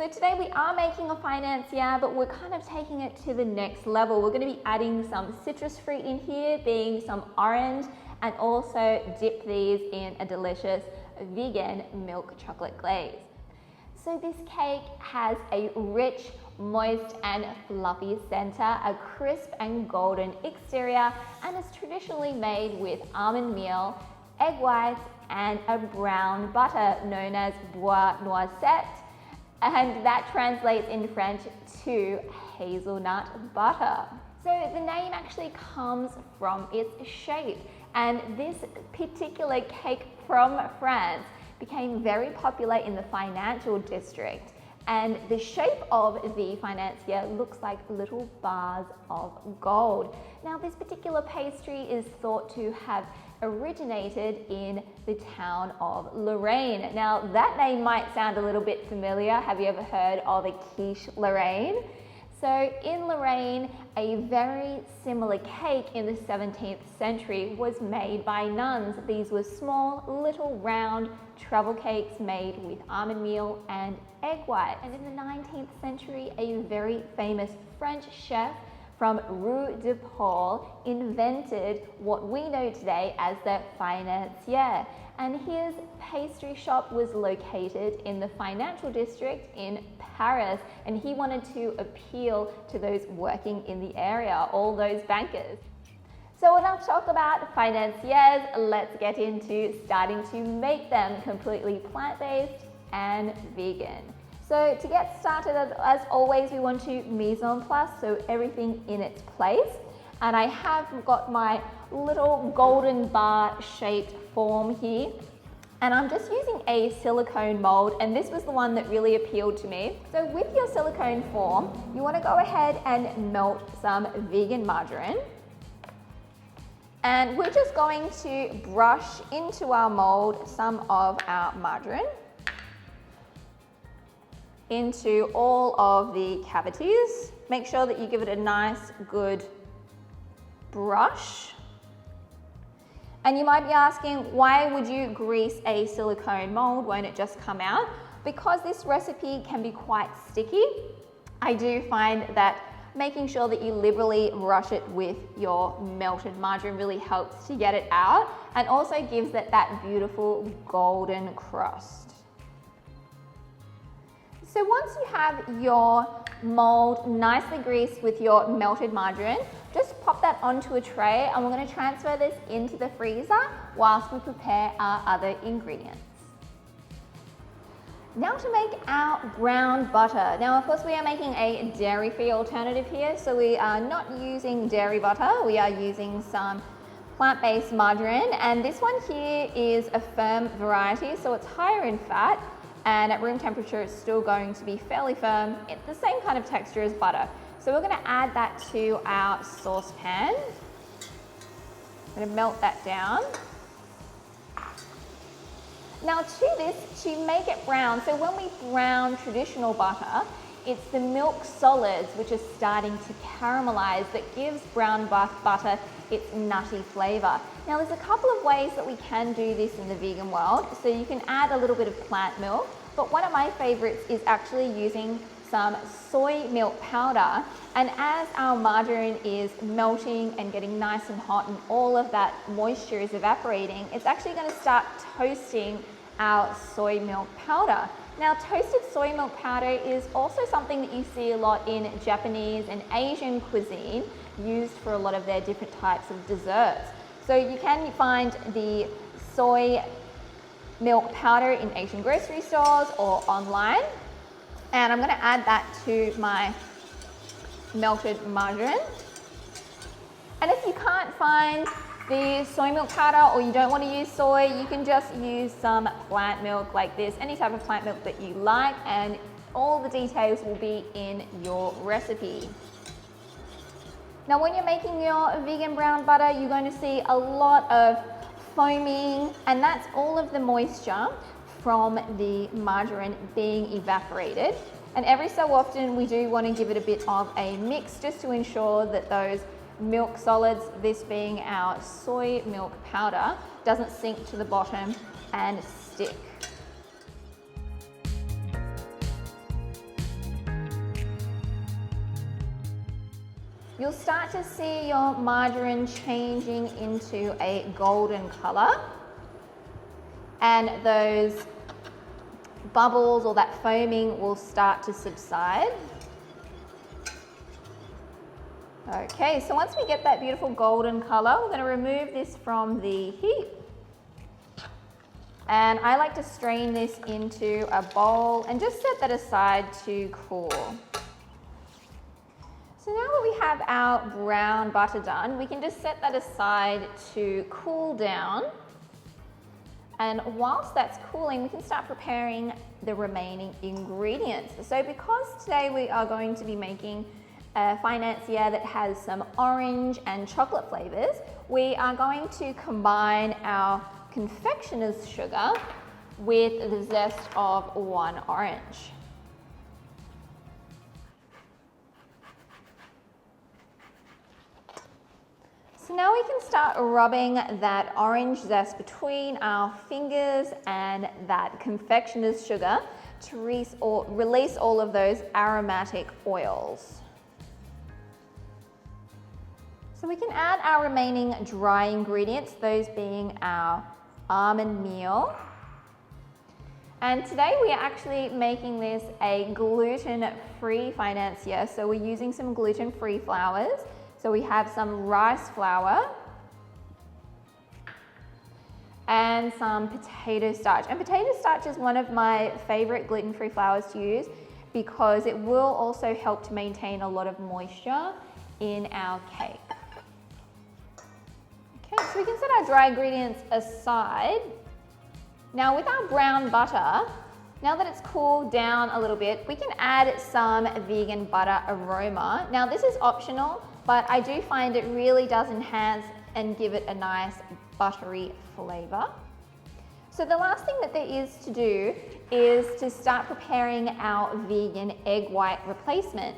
So today we are making a financier, but we're kind of taking it to the next level. We're going to be adding some citrus fruit in here, being some orange, and also dip these in a delicious vegan milk chocolate glaze. So this cake has a rich, moist and fluffy center, a crisp and golden exterior, and is traditionally made with almond meal, egg whites, and a brown butter known as beurre noisette, and that translates in French to hazelnut butter. So the name actually comes from its shape, and this particular cake from France became very popular in the financial district, and the shape of the financier looks like little bars of gold. Now this particular pastry is thought to have originated in the town of Lorraine. Now that name might sound a little bit familiar. Have you ever heard of a quiche Lorraine? So in Lorraine, a very similar cake in the 17th century was made by nuns. These were small, little round travel cakes made with almond meal and egg white. And in the 19th century, a very famous French chef from Rue de Paul invented what we know today as the financier. And his pastry shop was located in the financial district in Paris, and he wanted to appeal to those working in the area, all those bankers. So enough talk about financiers, let's get into starting to make them completely plant-based and vegan. So to get started, as always, we want to mise en place, so everything in its place. And I have got my little golden bar shaped form here. And I'm just using a silicone mold, and this was the one that really appealed to me. So with your silicone form, you want to go ahead and melt some vegan margarine. And we're just going to brush into our mold some of our margarine into all of the cavities. Make sure that you give it a nice, good brush. And you might be asking, why would you grease a silicone mold? Won't it just come out? Because this recipe can be quite sticky, I do find that making sure that you liberally brush it with your melted margarine really helps to get it out, and also gives it that beautiful golden crust. So once you have your mold nicely greased with your melted margarine, just pop that onto a tray, and we're going to transfer this into the freezer whilst we prepare our other ingredients. Now to make our brown butter. Now of course we are making a dairy-free alternative here, so we are not using dairy butter, we are using some plant-based margarine, and this one here is a firm variety, so it's higher in fat, and at room temperature it's still going to be fairly firm. It's the same kind of texture as butter. So we're going to add that to our saucepan. I'm going to melt that down. Now to this, to make it brown, so when we brown traditional butter, it's the milk solids which are starting to caramelize that gives brown butter its nutty flavor. Now there's a couple of ways that we can do this in the vegan world. So you can add a little bit of plant milk, but one of my favorites is actually using some soy milk powder. And as our margarine is melting and getting nice and hot and all of that moisture is evaporating, it's actually going to start toasting our soy milk powder. Now toasted soy milk powder is also something that you see a lot in Japanese and Asian cuisine, used for a lot of their different types of desserts. So you can find the soy milk powder in Asian grocery stores or online. And I'm going to add that to my melted margarine. And if you can't find the soy milk powder, or you don't want to use soy, you can just use some plant milk like this, any type of plant milk that you like, and all the details will be in your recipe. Now when you're making your vegan brown butter, you're going to see a lot of foaming, and that's all of the moisture from the margarine being evaporated. And every so often we do want to give it a bit of a mix just to ensure that those milk solids, this being our soy milk powder, doesn't sink to the bottom and stick. you'll start to see your margarine changing into a golden color, and those bubbles or that foaming will start to subside. Okay, so once we get that beautiful golden color, we're going to remove this from the heat. And I like to strain this into a bowl and just set that aside to cool. So now that we have our brown butter done, we can just set that aside to cool down. And whilst that's cooling, we can start preparing the remaining ingredients. So because today we are going to be making a financier that has some orange and chocolate flavors, we are going to combine our confectioner's sugar with the zest of one orange. So now we can start rubbing that orange zest between our fingers and that confectioner's sugar to release all of those aromatic oils. So we can add our remaining dry ingredients, those being our almond meal. And today we are actually making this a gluten-free financier. So we're using some gluten-free flours. So we have some rice flour and some potato starch. And potato starch is one of my favorite gluten-free flours to use because it will also help to maintain a lot of moisture in our cake. Okay, so we can set our dry ingredients aside. Now with our brown butter, now that it's cooled down a little bit, we can add some vegan butter aroma. Now this is optional, but I do find it really does enhance and give it a nice buttery flavor. So the last thing that there is to do is to start preparing our vegan egg white replacement.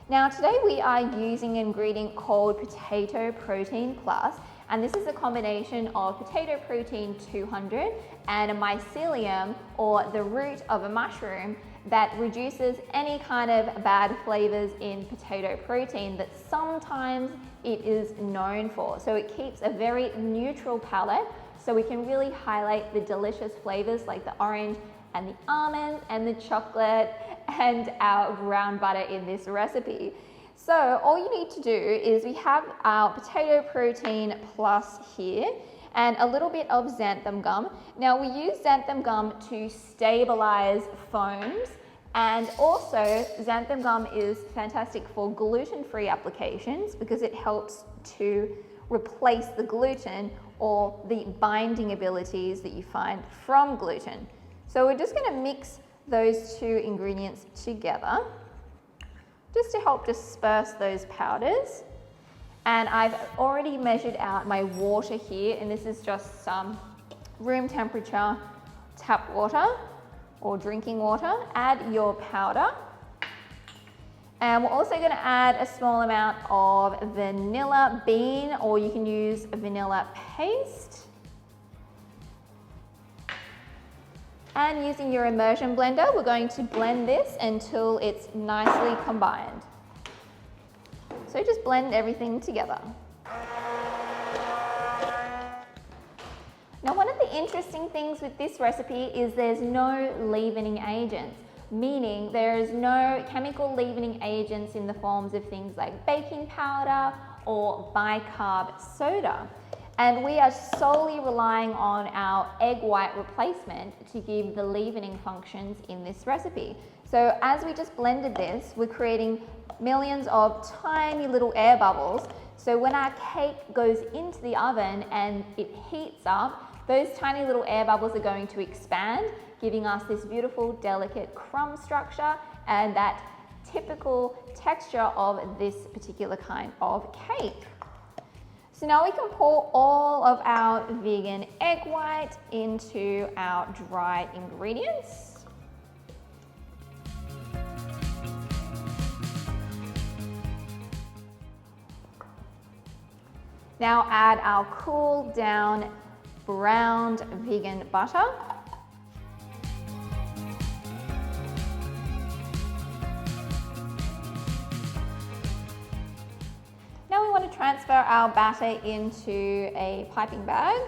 Now today we are using an ingredient called potato protein plus, and this is a combination of potato protein 200 and a mycelium, or the root of a mushroom, that reduces any kind of bad flavors in potato protein that sometimes it is known for. So it keeps a very neutral palate, so we can really highlight the delicious flavors like the orange and the almond and the chocolate and our brown butter in this recipe. So all you need to do is we have our potato protein plus here and a little bit of xanthan gum. Now we use xanthan gum to stabilize foams, and also xanthan gum is fantastic for gluten-free applications because it helps to replace the gluten or the binding abilities that you find from gluten. So we're just going to mix those two ingredients together just to help disperse those powders. And I've already measured out my water here, and this is just some room temperature tap water or drinking water. Add your powder. And we're also going to add a small amount of vanilla bean, or you can use vanilla paste. And using your immersion blender, we're going to blend this until it's nicely combined. So just blend everything together. Now, one of the interesting things with this recipe is there's no leavening agents, meaning there is no chemical leavening agents in the forms of things like baking powder or bicarb soda. And we are solely relying on our egg white replacement to give the leavening functions in this recipe. So as we just blended this, we're creating millions of tiny little air bubbles. So when our cake goes into the oven and it heats up, those tiny little air bubbles are going to expand, giving us this beautiful, delicate crumb structure and that typical texture of this particular kind of cake. So now we can pour all of our vegan egg white into our dry ingredients. Now add our cooled down browned vegan butter. our batter into a piping bag.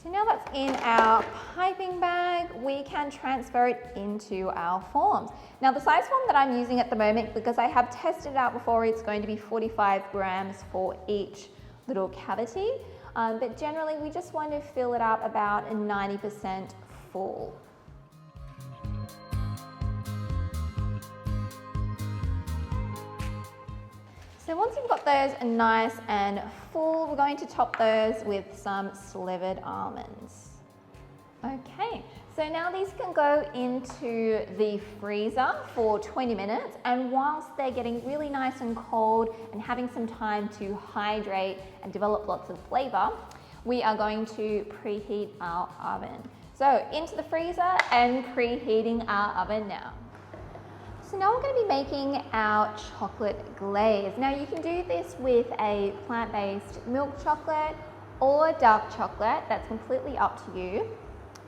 So now that's in our piping bag, we can transfer it into our forms. Now the size form that I'm using at the moment, because I have tested it out before, it's going to be 45 grams for each little cavity. But generally we just want to fill it up about 90% full. So once you've got those nice and full, we're going to top those with some slivered almonds. Okay, so now these can go into the freezer for 20 minutes, and whilst they're getting really nice and cold and having some time to hydrate and develop lots of flavour, we are going to preheat our oven. So into the freezer and preheating our oven now. So now we're going to be making our chocolate glaze. Now you can do this with a plant-based milk chocolate or dark chocolate, that's completely up to you.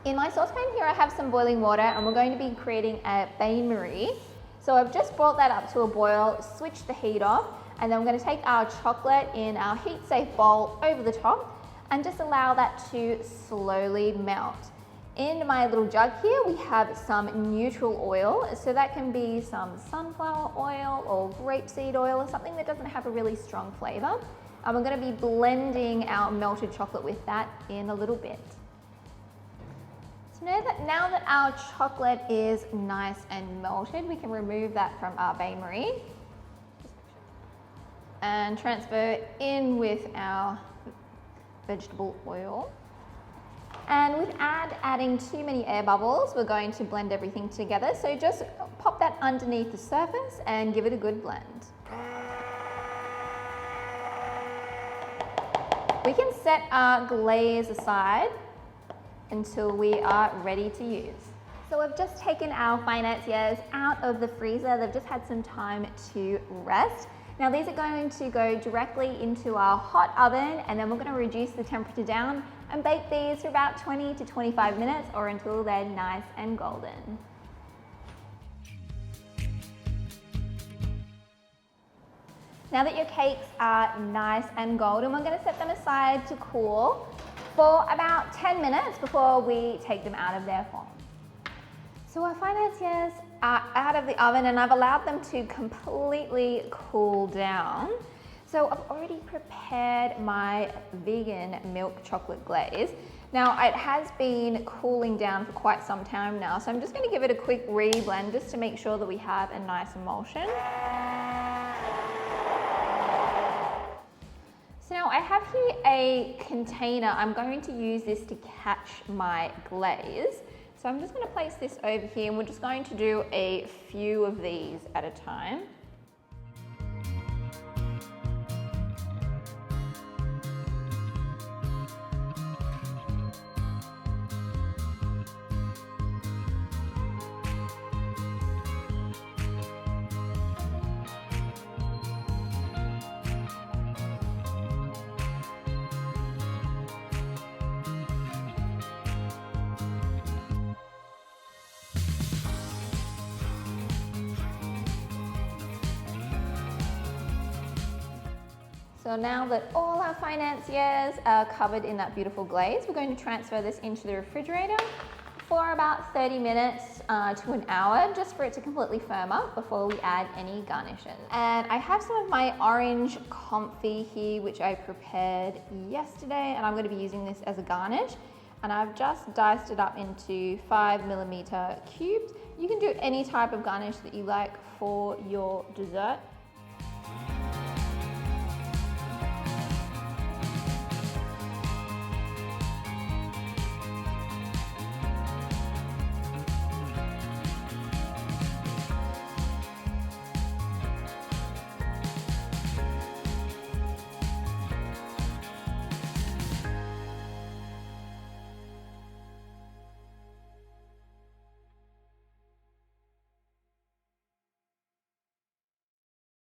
In my saucepan here I have some boiling water and we're going to be creating a bain-marie. So I've just brought that up to a boil, switch the heat off, and then we're going to take our chocolate in our heat-safe bowl over the top and just allow that to slowly melt. In my little jug here, we have some neutral oil, so that can be some sunflower oil or grapeseed oil or something that doesn't have a really strong flavour. And we're going to be blending our melted chocolate with that in a little bit. So now that our chocolate is nice and melted, we can remove that from our bain-marie and transfer in with our vegetable oil. And without adding too many air bubbles, we're going to blend everything together. So just pop that underneath the surface and give it a good blend. We can set our glaze aside until we are ready to use. So we've just taken our financiers out of the freezer. They've just had some time to rest. Now these are going to go directly into our hot oven, and then we're going to reduce the temperature down and bake these for about 20 to 25 minutes or until they're nice and golden. Now that your cakes are nice and golden, we're going to set them aside to cool for about 10 minutes before we take them out of their form. So our financiers are out of the oven and I've allowed them to completely cool down. So I've already prepared my vegan milk chocolate glaze. Now it has been cooling down for quite some time now, so I'm just going to give it a quick re-blend just to make sure that we have a nice emulsion. So now I have here a container. I'm going to use this to catch my glaze. So I'm just going to place this over here and we're just going to do a few of these at a time. So now that all our financiers are covered in that beautiful glaze, we're going to transfer this into the refrigerator for about 30 minutes to an hour, just for it to completely firm up before we add any garnishes. And I have some of my orange comfy here, which I prepared yesterday, and I'm going to be using this as a garnish. And I've just diced it up into 5mm cubes. You can do any type of garnish that you like for your dessert.